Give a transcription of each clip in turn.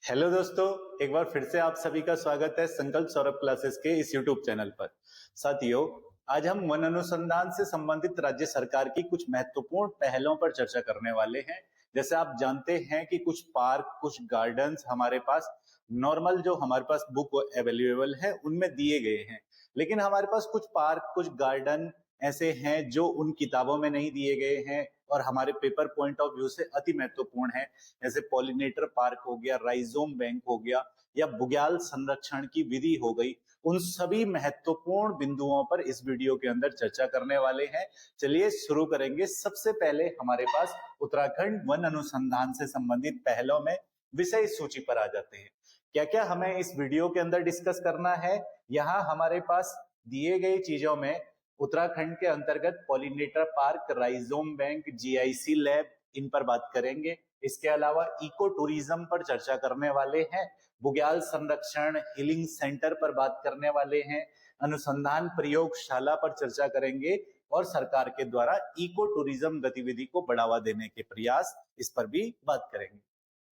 Hello दोस्तों, एक बार फिर से आप सभी का स्वागत है संकल्प सौरभ क्लासेस के इस यूट्यूब चैनल पर। साथियों, आज हम वन अनुसंधान से संबंधित राज्य सरकार की कुछ महत्वपूर्ण पहलों पर चर्चा करने वाले हैं। जैसे आप जानते हैं कि कुछ पार्क, कुछ गार्डन्स हमारे पास नॉर्मल जो हमारे पास बुक अवेलेबल है उनमें दिए गए हैं, लेकिन हमारे पास कुछ पार्क, कुछ गार्डन ऐसे हैं जो उन किताबों में नहीं दिए गए हैं और हमारे पेपर पॉइंट ऑफ व्यू से अति महत्वपूर्ण है। जैसे पॉलिनेटर पार्क हो गया, राइजोम बैंक हो गया या बुग्याल संरक्षण की विधि हो गई। उन सभी महत्वपूर्ण बिंदुओं पर इस वीडियो के अंदर चर्चा करने वाले हैं। चलिए शुरू करेंगे। सबसे पहले हमारे पास उत्तराखंड वन अनुसंधान से संबंधित पहलों में विषय सूची पर आ जाते हैं। क्या क्या हमें इस वीडियो के अंदर डिस्कस करना है? यहाँ हमारे पास दिए गए चीजों में उत्तराखंड के अंतर्गत pollinator park, rhizome bank, GIC lab, इन पर बात करेंगे। इसके अलावा इको टूरिज्म पर चर्चा करने वाले हैं, बुग्याल संरक्षण, हीलिंग सेंटर पर बात करने वाले हैं, अनुसंधान प्रयोगशाला पर चर्चा करेंगे और सरकार के द्वारा इको टूरिज्म गतिविधि को बढ़ावा देने के प्रयास, इस पर भी बात करेंगे।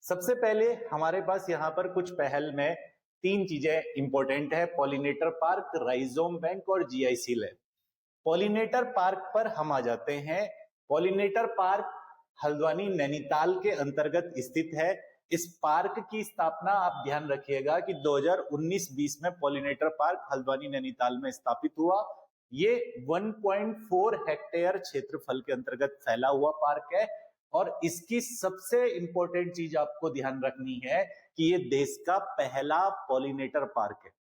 सबसे पहले हमारे पास यहाँ पर कुछ पहल में तीन चीजें इंपॉर्टेंट है: पॉलिनेटर पार्क, राइजोम बैंक और जीआईसी लैब। पॉलिनेटर पार्क पर हम आ जाते हैं। पॉलिनेटर पार्क हल्द्वानी नैनीताल के अंतर्गत स्थित है। इस पार्क की स्थापना, आप ध्यान रखिएगा कि 2019-20 में पॉलिनेटर पार्क हल्द्वानी नैनीताल में स्थापित हुआ। ये 1.4 हेक्टेयर क्षेत्रफल के अंतर्गत फैला हुआ पार्क है और इसकी सबसे इंपॉर्टेंट चीज आपको ध्यान रखनी है कि ये देश का पहला पॉलिनेटर पार्क है।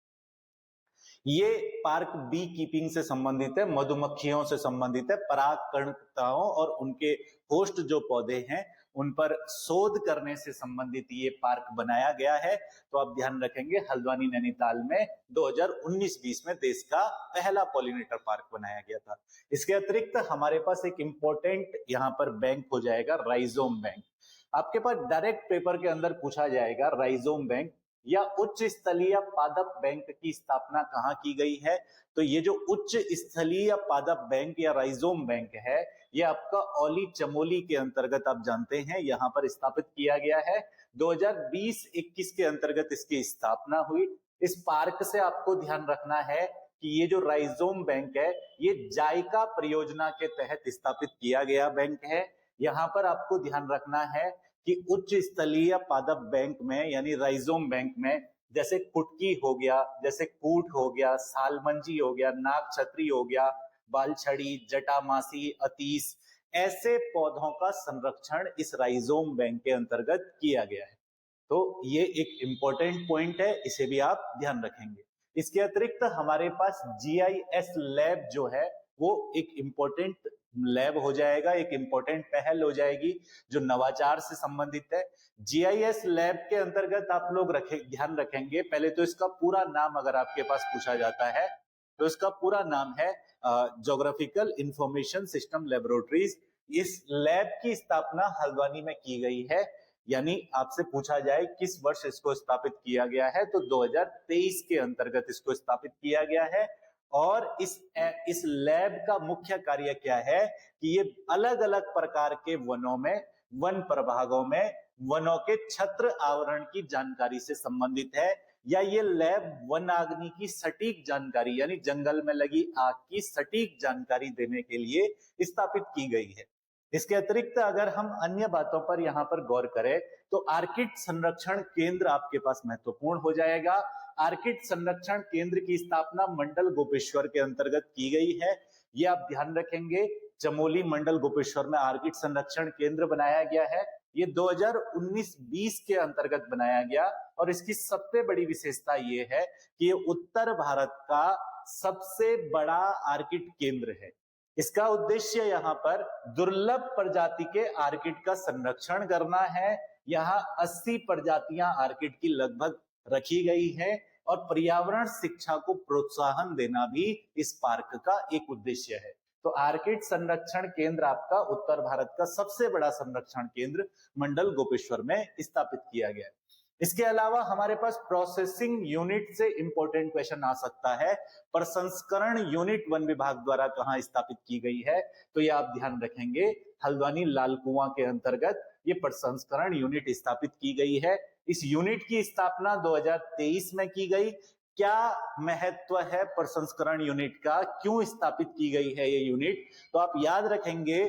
ये पार्क बी कीपिंग से संबंधित है, मधुमक्खियों से संबंधित है, परागकर्ताओं और उनके होस्ट जो पौधे हैं उन पर शोध करने से संबंधित ये पार्क बनाया गया है। तो आप ध्यान रखेंगे, हल्द्वानी नैनीताल में 2019-20 में देश का पहला पॉलिनेटर पार्क बनाया गया था। इसके अतिरिक्त हमारे पास एक इंपॉर्टेंट यहाँ पर बैंक हो जाएगा राइजोम बैंक। आपके पास डायरेक्ट पेपर के अंदर पूछा जाएगा राइजोम बैंक या उच्च स्थलीय पादप बैंक की स्थापना कहां की गई है। तो ये जो उच्च स्थलीय पादप बैंक या राइजोम बैंक है, ये आपका औली चमोली के अंतर्गत, आप जानते हैं, यहां पर स्थापित किया गया है। 2020-21 के अंतर्गत इसकी स्थापना हुई। इस पार्क से आपको ध्यान रखना है कि ये जो राइजोम बैंक है ये जायका परियोजना के तहत स्थापित किया गया बैंक है। यहां पर आपको ध्यान रखना है कि उच्च स्थलीय पादप बैंक में यानी राइजोम बैंक में जैसे कुटकी हो गया, जैसे कूट हो गया, सालमंजी हो गया, नाग छतरी हो गया, बालछड़ी, जटामासी, अतीस, ऐसे पौधों का संरक्षण इस राइजोम बैंक के अंतर्गत किया गया है। तो ये एक इंपॉर्टेंट पॉइंट है, इसे भी आप ध्यान रखेंगे। इसके अतिरिक्त हमारे पास जीआईएस लैब जो है वो एक इंपॉर्टेंट लैब हो जाएगा, एक इंपॉर्टेंट पहल हो जाएगी जो नवाचार से संबंधित है। जीआईएस लैब के अंतर्गत आप लोग ध्यान रखेंगे, पहले तो इसका पूरा नाम अगर आपके पास पूछा जाता है तो इसका पूरा नाम है ज्योग्राफिकल इंफॉर्मेशन सिस्टम लेबोरेटरीज। इस लैब की स्थापना हल्द्वानी में की गई है। यानी आपसे पूछा जाए किस वर्ष इसको स्थापित किया गया है तो 2023 के अंतर्गत इसको स्थापित किया गया है। और इस लैब का मुख्य कार्य क्या है कि ये अलग अलग प्रकार के वनों में, वन प्रभागों में वनों के छत्र आवरण की जानकारी से संबंधित है, या ये लैब वन अग्नि की सटीक जानकारी यानी जंगल में लगी आग की सटीक जानकारी देने के लिए स्थापित की गई है। इसके अतिरिक्त अगर हम अन्य बातों पर यहाँ पर गौर करें तो आर्किड संरक्षण केंद्र आपके पास महत्वपूर्ण हो जाएगा। आर्किड संरक्षण केंद्र की स्थापना मंडल गोपेश्वर के अंतर्गत की गई है। ये आप ध्यान रखेंगे, चमोली मंडल गोपेश्वर में आर्किड संरक्षण केंद्र बनाया गया है। ये 2019-20 के अंतर्गत बनाया गया और इसकी सबसे बड़ी विशेषता ये है कि ये उत्तर भारत का सबसे बड़ा आर्किड केंद्र है। इसका उद्देश्य यहाँ पर दुर्लभ प्रजाति के आर्किड का संरक्षण करना है। यहाँ 80 प्रजातियां आर्किड की लगभग रखी गई है और पर्यावरण शिक्षा को प्रोत्साहन देना भी इस पार्क का एक उद्देश्य है। तो आर्किड संरक्षण केंद्र आपका उत्तर भारत का सबसे बड़ा संरक्षण केंद्र मंडल गोपेश्वर में स्थापित किया गया है। इसके अलावा हमारे पास प्रोसेसिंग यूनिट से इंपॉर्टेंट क्वेश्चन आ सकता है, प्रसंस्करण यूनिट वन विभाग द्वारा कहां स्थापित की गई है तो ये आप ध्यान रखेंगे, हल्द्वानी लाल कुआं के अंतर्गत ये प्रसंस्करण यूनिट स्थापित की गई है। इस यूनिट की स्थापना 2023 में की गई। क्या महत्व है प्रसंस्करण यूनिट का, क्यों स्थापित की गई है ये यूनिट? तो आप याद रखेंगे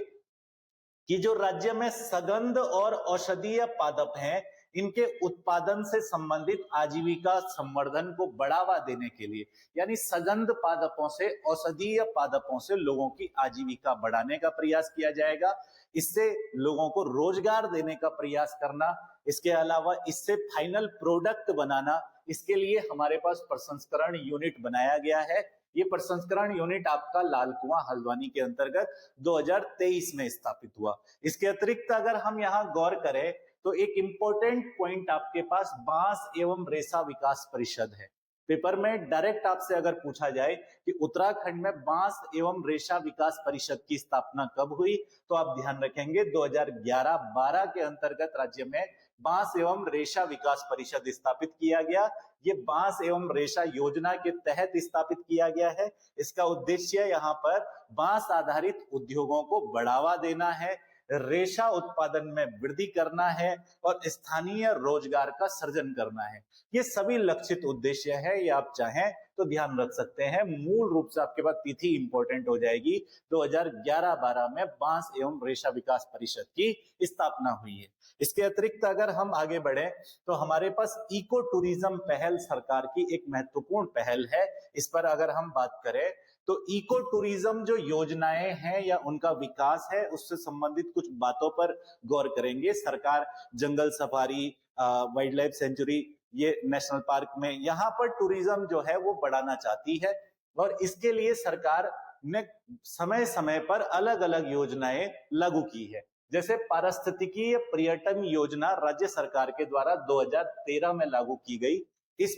कि जो राज्य में सगंध और औषधीय पादप हैं, इनके उत्पादन से संबंधित आजीविका संवर्धन को बढ़ावा देने के लिए, यानी सगंध पादपों से, औषधीय पादपों से लोगों की आजीविका बढ़ाने का प्रयास किया जाएगा। इससे लोगों को रोजगार देने का प्रयास करना, इसके अलावा इससे फाइनल प्रोडक्ट बनाना, इसके लिए हमारे पास प्रसंस्करण यूनिट बनाया गया है। ये प्रसंस्करण यूनिट आपका लाल कुआं हल्द्वानी के अंतर्गत 2023 में स्थापित हुआ। इसके अतिरिक्त अगर हम यहाँ गौर करें तो एक इंपॉर्टेंट पॉइंट आपके पास बांस एवं रेशा विकास परिषद है। पेपर में डायरेक्ट आपसे अगर पूछा जाए कि उत्तराखंड में बांस एवं रेशा विकास परिषद की स्थापना कब हुई, तो आप ध्यान रखेंगे 2011-12 के अंतर्गत राज्य में बांस एवं रेशा विकास परिषद स्थापित किया गया। ये बांस एवं रेशा योजना के तहत स्थापित किया गया है। इसका उद्देश्य यहाँ पर बांस आधारित उद्योगों को बढ़ावा देना है, रेशा उत्पादन में वृद्धि करना है और स्थानीय रोजगार का सृजन करना है। ये सभी लक्षित उद्देश्य है। ये आप चाहें तो ध्यान रख सकते हैं। मूल रूप से आपके पास तिथि इंपॉर्टेंट हो जाएगी, 2011-12 में बांस एवं रेशा विकास परिषद की स्थापना हुई है। इसके अतिरिक्त अगर हम आगे बढ़े तो हमारे पास इको टूरिज्म पहल सरकार की एक महत्वपूर्ण पहल है। इस पर अगर हम बात करें तो इको टूरिज्म जो योजनाएं हैं या उनका विकास है, उससे संबंधित कुछ बातों पर गौर करेंगे। सरकार जंगल सफारी, वाइल्ड लाइफ सेंचुरी, ये नेशनल पार्क में यहाँ पर टूरिज्म जो है वो बढ़ाना चाहती है और इसके लिए सरकार ने समय समय पर अलग अलग योजनाएं लागू की है। जैसे पारिस्थितिकीय पर्यटन योजना राज्य सरकार के द्वारा 2013 में लागू की गई। इस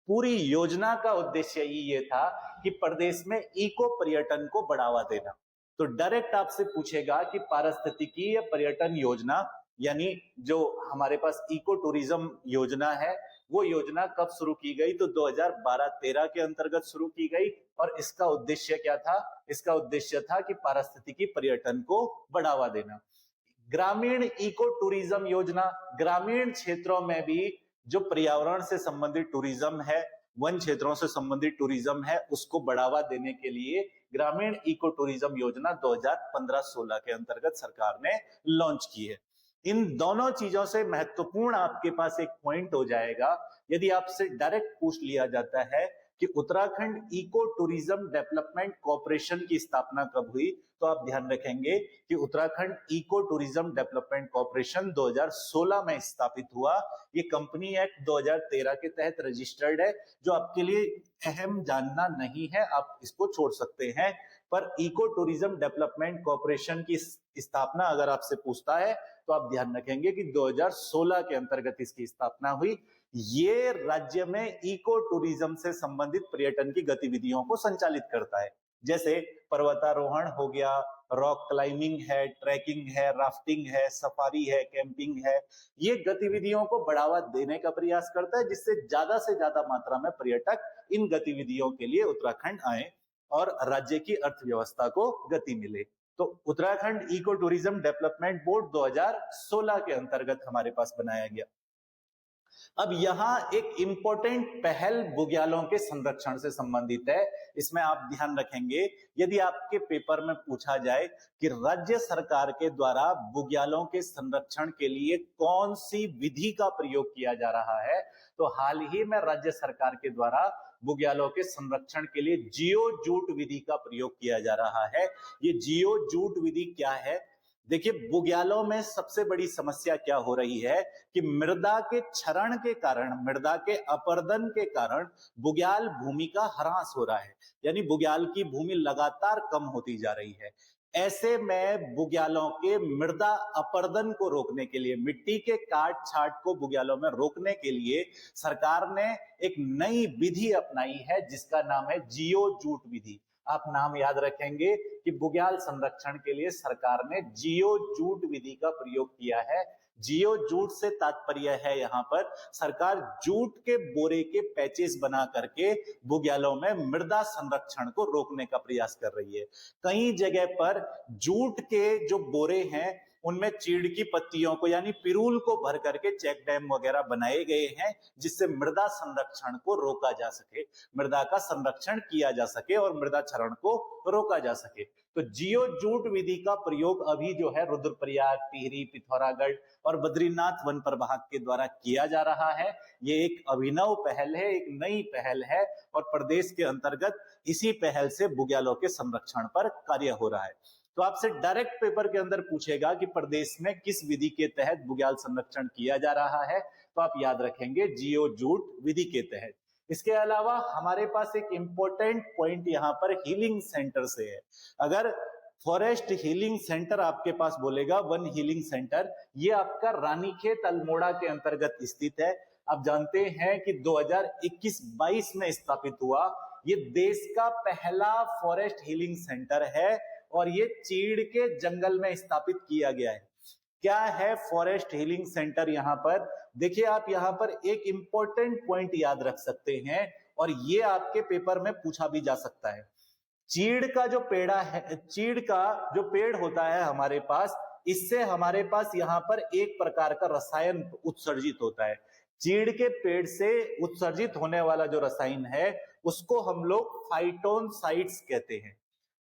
पूरी योजना का उद्देश्य ये था कि प्रदेश में इको पर्यटन को बढ़ावा देना। तो डायरेक्ट आपसे पूछेगा कि पारिस्थितिकीय पर्यटन योजना यानी जो हमारे पास इको टूरिज्म योजना है, वो योजना कब शुरू की गई? तो 2012-13 के अंतर्गत शुरू की गई। और इसका उद्देश्य क्या था? इसका उद्देश्य था कि पारिस्थितिकी पर्यटन को बढ़ावा देना। ग्रामीण इको टूरिज्म योजना, ग्रामीण क्षेत्रों में भी जो पर्यावरण से संबंधित टूरिज्म है, वन क्षेत्रों से संबंधित टूरिज्म है, उसको बढ़ावा देने के लिए ग्रामीण इको टूरिज्म योजना 2015-16 के अंतर्गत सरकार ने लॉन्च की है। इन दोनों चीजों से महत्वपूर्ण आपके पास एक पॉइंट हो जाएगा। यदि आपसे डायरेक्ट पूछ लिया जाता है कि Uttarakhand eco tourism development corporation की स्थापना कब हुई, तो आप ध्यान रखेंगे कि Uttarakhand eco tourism development corporation 2016 में स्थापित हुआ। ये कंपनी एक्ट 2013 के तहत रजिस्टर्ड है। जो आपके लिए अहम जानना नहीं है, आप इसको छोड़ सकते हैं। पर इको टूरिज्म डेवलपमेंट कॉर्पोरेशन की स्थापना अगर आपसे पूछता है तो आप ध्यान रखेंगे कि 2016 के अंतर्गत इसकी स्थापना हुई। ये राज्य में इको टूरिज्म से संबंधित पर्यटन की गतिविधियों को संचालित करता है। जैसे पर्वतारोहण हो गया, रॉक क्लाइंबिंग है, ट्रैकिंग है, राफ्टिंग है, सफारी है, कैंपिंग है। ये गतिविधियों को बढ़ावा देने का प्रयास करता है, जिससे से ज्यादा मात्रा में पर्यटक इन गतिविधियों के लिए उत्तराखंड आए और राज्य की अर्थव्यवस्था को गति मिले। तो Uttarakhand eco tourism development board 2016 के अंतर्गत हमारे पास बनाया गया। अब यहाँ एक इंपॉर्टेंट पहल बुग्यालों के संरक्षण से संबंधित है। इसमें आप ध्यान रखेंगे, यदि आपके पेपर में पूछा जाए कि राज्य सरकार के द्वारा बुग्यालों के संरक्षण के लिए कौन सी विधि का प्रयोग किया जा रहा है, तो हाल ही में राज्य सरकार के द्वारा बुग्यालों के संरक्षण के लिए जियो जूट विधि का प्रयोग किया जा रहा है। ये जियो जूट विधि क्या है? देखिए, बुग्यालों में सबसे बड़ी समस्या क्या हो रही है कि मृदा के क्षरण के कारण, मृदा के अपरदन के कारण बुग्याल भूमि का ह्रास हो रहा है, यानी बुग्याल की भूमि लगातार कम होती जा रही है। ऐसे में बुग्यालों के मृदा अपरदन को रोकने के लिए, मिट्टी के काट छाट को बुग्यालों में रोकने के लिए सरकार ने एक नई विधि अपनाई है जिसका नाम है जियो जूट विधि। आप नाम याद रखेंगे कि बुग्याल संरक्षण के लिए सरकार ने जियो जूट विधि का प्रयोग किया है। जियो जूट से तात्पर्य है यहाँ पर सरकार जूट के बोरे के पैचेस बना करके बुग्यालों में मृदा संरक्षण को रोकने का प्रयास कर रही है। कई जगह पर जूट के जो बोरे हैं उनमें चीड़ की पत्तियों को यानी पिरूल को भर करके चेक डैम वगैरह बनाए गए हैं, जिससे मृदा संरक्षण को रोका जा सके, मृदा का संरक्षण किया जा सके और मृदा क्षरण को रोका जा सके। तो जियो जूट विधि का प्रयोग अभी जो है रुद्रप्रयाग, टिहरी, पिथौरागढ़ और बद्रीनाथ वन प्रभाग के द्वारा किया जा रहा है। ये एक अभिनव पहल है, एक नई पहल है और प्रदेश के अंतर्गत इसी पहल से बुग्यालों के संरक्षण पर कार्य हो रहा है। तो आपसे डायरेक्ट पेपर के अंदर पूछेगा कि प्रदेश में किस विधि के तहत बुग्याल संरक्षण किया जा रहा है, तो आप याद रखेंगे जियो जूट विधि के तहत। इसके अलावा हमारे पास एक इंपॉर्टेंट पॉइंट यहाँ पर हीलिंग सेंटर से है। अगर फॉरेस्ट हीलिंग सेंटर आपके पास बोलेगा, वन हीलिंग सेंटर, ये आपका रानीखेत अल्मोड़ा के अंतर्गत स्थित है। आप जानते हैं कि 2021-22 में स्थापित हुआ। ये देश का पहला फॉरेस्ट हीलिंग सेंटर है और ये चीड़ के जंगल में स्थापित किया गया है। क्या है फॉरेस्ट हीलिंग सेंटर? यहाँ पर देखिए, आप यहाँ पर एक इंपॉर्टेंट पॉइंट याद रख सकते हैं और ये आपके पेपर में पूछा भी जा सकता है। चीड़ का जो पेड़ा है, चीड़ का जो पेड़ होता है हमारे पास, इससे हमारे पास यहाँ पर एक प्रकार का रसायन उत्सर्जित होता है। चीड़ के पेड़ से उत्सर्जित होने वाला जो रसायन है उसको हम लोग फाइटोनसाइड्स कहते हैं।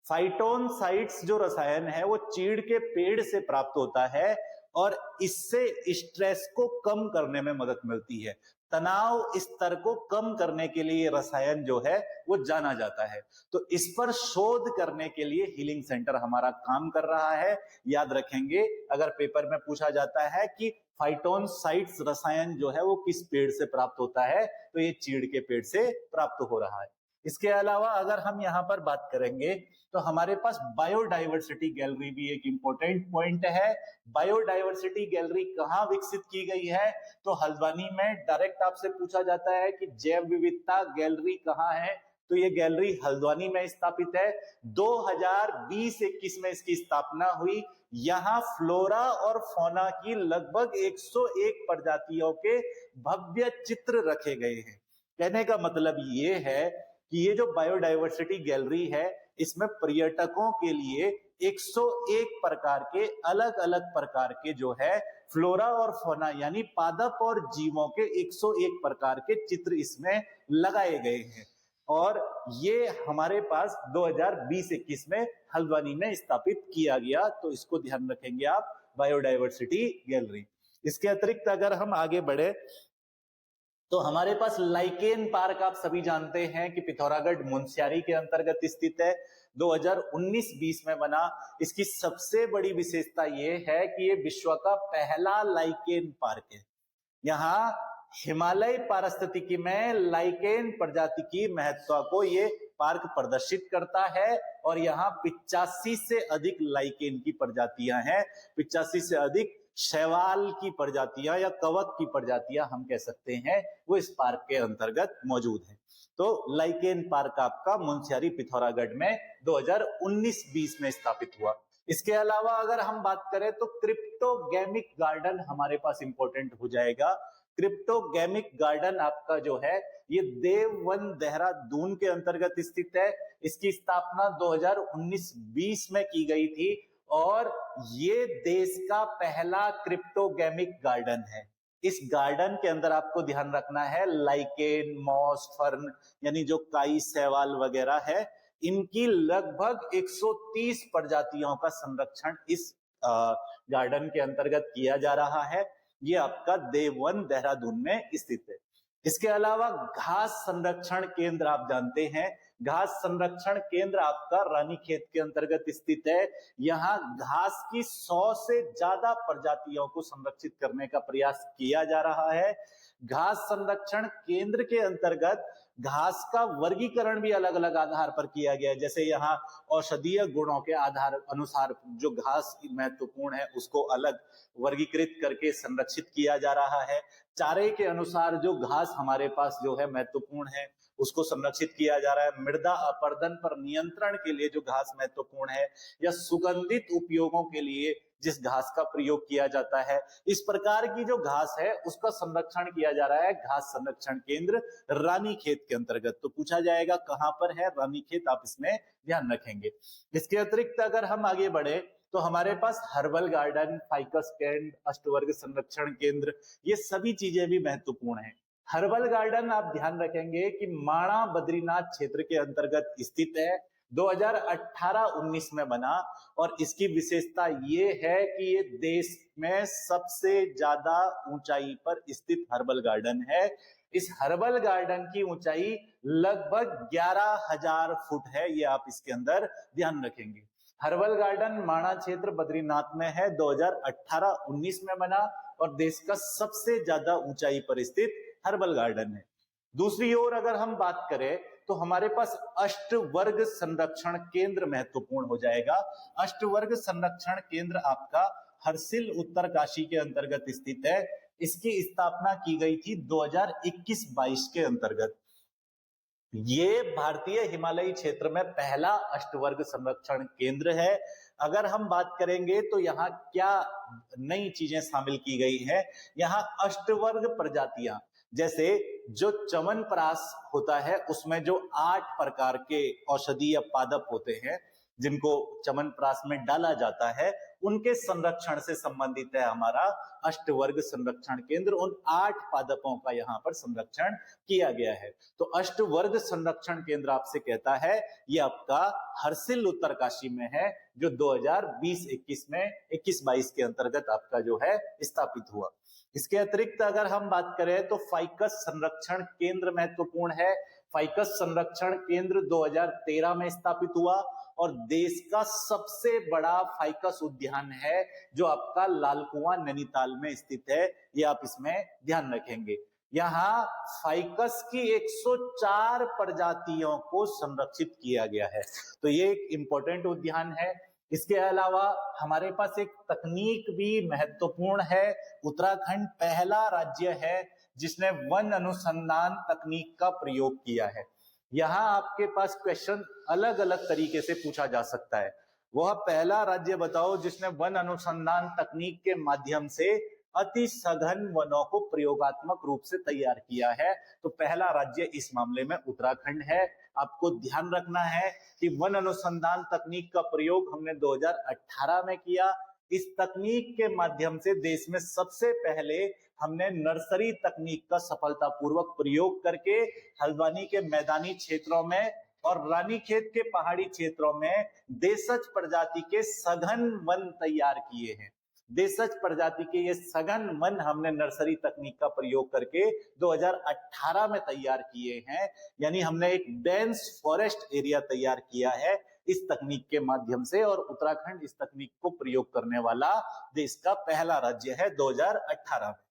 फाइटोनसाइड्स जो रसायन है वो चीड़ के पेड़ से प्राप्त होता है और इससे स्ट्रेस को कम करने में मदद मिलती है। तनाव स्तर को कम करने के लिए रसायन जो है वो जाना जाता है। तो इस पर शोध करने के लिए हीलिंग सेंटर हमारा काम कर रहा है। याद रखेंगे, अगर पेपर में पूछा जाता है कि फाइटोनसाइड्स रसायन जो है वो किस पेड़ से प्राप्त होता है, तो ये चीड़ के पेड़ से प्राप्त हो रहा है। इसके अलावा अगर हम यहाँ पर बात करेंगे तो हमारे पास बायोडाइवर्सिटी गैलरी भी एक इंपॉर्टेंट पॉइंट है। बायोडाइवर्सिटी गैलरी कहाँ विकसित की गई है? तो हल्द्वानी में। डायरेक्ट आपसे पूछा जाता है कि जैव विविधता गैलरी कहाँ है, तो ये गैलरी हल्द्वानी में स्थापित है। 2020-21 में इसकी स्थापना हुई। यहाँ फ्लोरा और फौना की लगभग 101 प्रजातियों के भव्य चित्र रखे गए हैं। कहने का मतलब ये है कि ये जो बायोडाइवर्सिटी गैलरी है, इसमें पर्यटकों के लिए 101 प्रकार के अलग अलग प्रकार के जो है फ्लोरा और फौना यानी पादप और जीवों के 101 प्रकार के चित्र इसमें लगाए गए हैं और ये हमारे पास 2020-21 में हल्द्वानी में स्थापित किया गया। तो इसको ध्यान रखेंगे आप, बायोडाइवर्सिटी गैलरी। इसके अतिरिक्त अगर हम आगे बढ़े तो हमारे पास लाइकेन पार्क, आप सभी जानते हैं कि पिथौरागढ़ मुंशियारी के अंतर्गत स्थित है। 2019-20 में बना। इसकी सबसे बड़ी विशेषता यह है कि ये विश्व का पहला लाइकेन पार्क है। यहाँ हिमालय पारिस्थितिकी में लाइकेन प्रजाति की महत्ता को ये पार्क प्रदर्शित करता है और यहाँ 85 से अधिक लाइकेन की प्रजातियां हैं। 85 से अधिक शैवाल की प्रजातियां या कवक की प्रजातियां हम कह सकते हैं, वो इस पार्क के अंतर्गत मौजूद है। तो लाइकेन पार्क आपका मुंशियारी पिथौरागढ़ में 2019-20 में स्थापित हुआ। इसके अलावा अगर हम बात करें तो क्रिप्टोगैमिक गार्डन हमारे पास इंपॉर्टेंट हो जाएगा। क्रिप्टोगैमिक गार्डन आपका जो है ये देववन देहरादून के अंतर्गत स्थित है। इसकी स्थापना 2019-20 में की गई थी और ये देश का पहला क्रिप्टोगैमिक गार्डन है। इस गार्डन के अंदर आपको ध्यान रखना है लाइकेन, मॉस, फर्न यानी जो काई, शैवाल वगैरह है, इनकी लगभग 130 प्रजातियों का संरक्षण इस गार्डन के अंतर्गत किया जा रहा है। ये आपका देववन देहरादून में स्थित है। इसके अलावा घास संरक्षण केंद्र आप जानते हैं, घास संरक्षण केंद्र आपका रानीखेत के अंतर्गत स्थित है। यहाँ घास की 100 से ज्यादा प्रजातियों को संरक्षित करने का प्रयास किया जा रहा है। घास संरक्षण केंद्र के अंतर्गत घास का वर्गीकरण भी अलग अलग आधार पर किया गया है। जैसे यहाँ औषधीय गुणों के आधार अनुसार जो घास महत्वपूर्ण है उसको अलग वर्गीकृत करके संरक्षित किया जा रहा है। चारे के अनुसार जो घास हमारे पास जो है महत्वपूर्ण है उसको संरक्षित किया जा रहा है। मृदा अपरदन पर नियंत्रण के लिए जो घास महत्वपूर्ण है या सुगंधित उपयोगों के लिए जिस घास का प्रयोग किया जाता है, इस प्रकार की जो घास है उसका संरक्षण किया जा रहा है घास संरक्षण केंद्र रानीखेत के अंतर्गत। तो पूछा जाएगा कहां पर है रानीखेत, आप इसमें ध्यान रखेंगे। इसके अतिरिक्त अगर हम आगे बढ़े तो हमारे पास हर्बल गार्डन, फाइकस कैंट, अष्टवर्ग संरक्षण केंद्र, ये सभी चीजें भी महत्वपूर्ण हैं। हर्बल गार्डन आप ध्यान रखेंगे कि माणा बद्रीनाथ क्षेत्र के अंतर्गत स्थित है, 2018-19 में बना, और इसकी विशेषता ये है कि ये देश में सबसे ज्यादा ऊंचाई पर स्थित हर्बल गार्डन है। इस हर्बल गार्डन की ऊंचाई लगभग 11,000 फुट है, ये आप इसके अंदर ध्यान रखेंगे। हर्बल गार्डन माणा क्षेत्र बद्रीनाथ में है, 2018-19 में बना और देश का सबसे ज्यादा ऊंचाई पर स्थित हर्बल गार्डन है। दूसरी ओर अगर हम बात करें तो हमारे पास अष्टवर्ग संरक्षण केंद्र महत्वपूर्ण हो जाएगा। अष्टवर्ग संरक्षण केंद्र आपका हरसिल उत्तरकाशी के अंतर्गत स्थित है। इसकी स्थापना की गई थी 2021-22 के अंतर्गत। ये भारतीय हिमालयी क्षेत्र में पहला अष्टवर्ग संरक्षण केंद्र है। अगर हम बात करेंगे तो यहाँ क्या नई चीजें शामिल की गई है, यहाँ अष्टवर्ग प्रजातियां, जैसे जो च्यवनप्राश होता है उसमें जो 8 प्रकार के औषधीय पादप होते हैं जिनको च्यवनप्राश में डाला जाता है, उनके संरक्षण से संबंधित है हमारा अष्टवर्ग संरक्षण केंद्र। उन 8 पादपों का यहाँ पर संरक्षण किया गया है। तो अष्टवर्ग संरक्षण केंद्र आपसे कहता है ये आपका हरसिल उत्तरकाशी में है, जो 2020-21 में 21-22 के अंतर्गत आपका जो है स्थापित हुआ। इसके अतिरिक्त अगर हम बात करें तो फाइकस संरक्षण केंद्र महत्वपूर्ण है। फाइकस संरक्षण केंद्र 2013 में स्थापित हुआ और देश का सबसे बड़ा फाइकस उद्यान है जो आपका लाल कुआं नैनीताल में स्थित है, ये आप इसमें ध्यान रखेंगे। यहाँ फाइकस की 104 प्रजातियों को संरक्षित किया गया है, तो ये एक इंपॉर्टेंट उद्यान है। इसके अलावा हमारे पास एक तकनीक भी महत्वपूर्ण है। उत्तराखंड पहला राज्य है जिसने वन अनुसंधान तकनीक का प्रयोग किया है। यहाँ आपके पास क्वेश्चन अलग अलग तरीके से पूछा जा सकता है। वह पहला राज्य बताओ जिसने वन अनुसंधान तकनीक के माध्यम से अति सघन वनों को प्रयोगात्मक रूप से तैयार किया है। तो पहला राज्य इस मामले में उत्तराखंड है। आपको ध्यान रखना है कि वन अनुसंधान तकनीक का प्रयोग हमने 2018 में किया। इस तकनीक के माध्यम से देश में सबसे पहले हमने नर्सरी तकनीक का सफलतापूर्वक प्रयोग करके हल्द्वानी के मैदानी क्षेत्रों में और रानीखेत के पहाड़ी क्षेत्रों में देशज प्रजाति के सघन वन तैयार किए हैं। देशज प्रजाति के ये सघन वन हमने नर्सरी तकनीक का प्रयोग करके 2018 में तैयार किए हैं, यानी हमने एक डेंस फॉरेस्ट एरिया तैयार किया है इस तकनीक के माध्यम से, और उत्तराखंड इस तकनीक को प्रयोग करने वाला देश का पहला राज्य है 2018 में।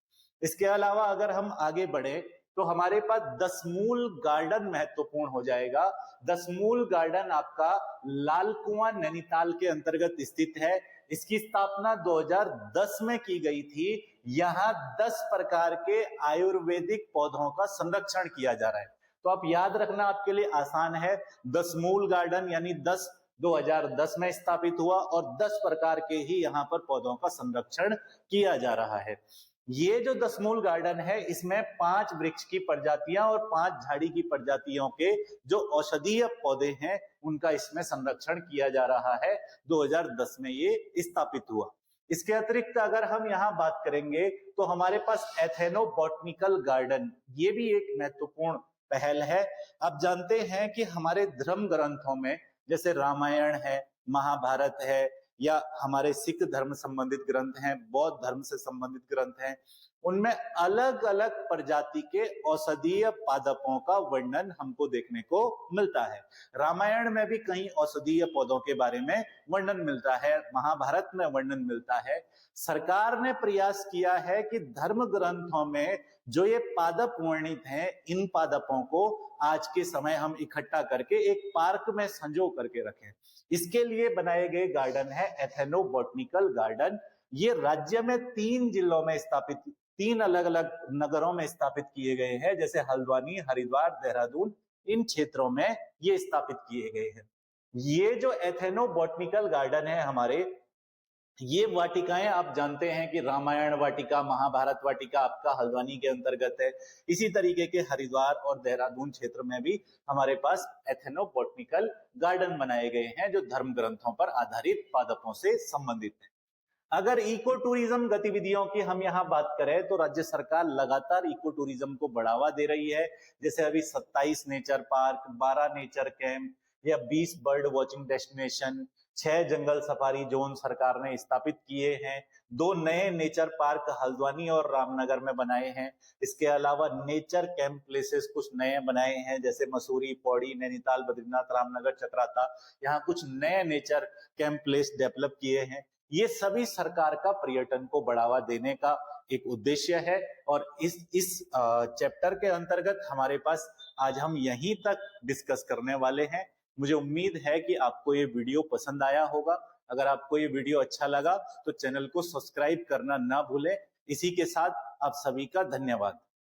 इसके अलावा अगर हम आगे बढ़े तो हमारे पास दसमूल गार्डन महत्वपूर्ण हो जाएगा। दसमूल गार्डन आपका लाल कुआं नैनीताल के अंतर्गत स्थित है। इसकी स्थापना 2010 में की गई थी। यहाँ 10 प्रकार के आयुर्वेदिक पौधों का संरक्षण किया जा रहा है। तो आप याद रखना, आपके लिए आसान है। दसमूल गार्डन यानी 2010 में स्थापित हुआ और 10 प्रकार के ही यहाँ पर पौधों का संरक्षण किया जा रहा है। ये जो दसमूल गार्डन है इसमें 5 वृक्ष की प्रजातियां और 5 झाड़ी की प्रजातियों के जो औषधीय पौधे हैं उनका इसमें संरक्षण किया जा रहा है। 2010 में ये स्थापित हुआ। इसके अतिरिक्त अगर हम यहाँ बात करेंगे तो हमारे पास एथेनो बॉटनिकल गार्डन, ये भी एक महत्वपूर्ण पहल है। आप जानते हैं कि हमारे धर्म ग्रंथों में जैसे रामायण है, महाभारत है, या हमारे सिख धर्म संबंधित ग्रंथ हैं, बौद्ध धर्म से संबंधित ग्रंथ हैं, उनमें अलग अलग प्रजाति के औषधीय पादपों का वर्णन हमको देखने को मिलता है। रामायण में भी कई औषधीय पौधों के बारे में वर्णन मिलता है, महाभारत में वर्णन मिलता है। सरकार ने प्रयास किया है कि धर्म ग्रंथों में जो ये पादप वर्णित हैं, इन पादपों को आज के समय हम इकट्ठा करके एक पार्क में संजो करके रखें। इसके लिए बनाए गए गार्डन है एथेनो बॉटनिकल गार्डन। ये राज्य में 3 जिलों में स्थापित, 3 अलग अलग नगरों में स्थापित किए गए हैं, जैसे हल्द्वानी, हरिद्वार, देहरादून, इन क्षेत्रों में ये स्थापित किए गए हैं। ये जो एथेनो बॉटनिकल गार्डन है हमारे, ये वाटिकाएं आप जानते हैं कि रामायण वाटिका, महाभारत वाटिका आपका हल्द्वानी के अंतर्गत है। इसी तरीके के हरिद्वार और देहरादून क्षेत्र में भी हमारे पास एथेनो बॉटनिकल गार्डन बनाए गए हैं जो धर्म ग्रंथों पर आधारित पादपों से संबंधित है। अगर इको टूरिज्म गतिविधियों की हम यहाँ बात करें तो राज्य सरकार लगातार इको टूरिज्म को बढ़ावा दे रही है। जैसे अभी 27 नेचर पार्क, 12 नेचर कैंप या 20 बर्ड वॉचिंग डेस्टिनेशन, 6 जंगल सफारी जोन सरकार ने स्थापित किए हैं। 2 नए नेचर पार्क हल्द्वानी और रामनगर में बनाए हैं। इसके अलावा नेचर कैंप प्लेसेस कुछ नए बनाए हैं, जैसे मसूरी, पौड़ी, नैनीताल, बद्रीनाथ, रामनगर, चक्राता। यहाँ कुछ नए नेचर कैंप प्लेस डेवलप किए हैं। ये सभी सरकार का पर्यटन को बढ़ावा देने का एक उद्देश्य है। और इस चैप्टर के अंतर्गत हमारे पास आज हम यहीं तक डिस्कस करने वाले हैं। मुझे उम्मीद है कि आपको ये वीडियो पसंद आया होगा। अगर आपको ये वीडियो अच्छा लगा तो चैनल को सब्सक्राइब करना ना भूलें। इसी के साथ आप सभी का धन्यवाद।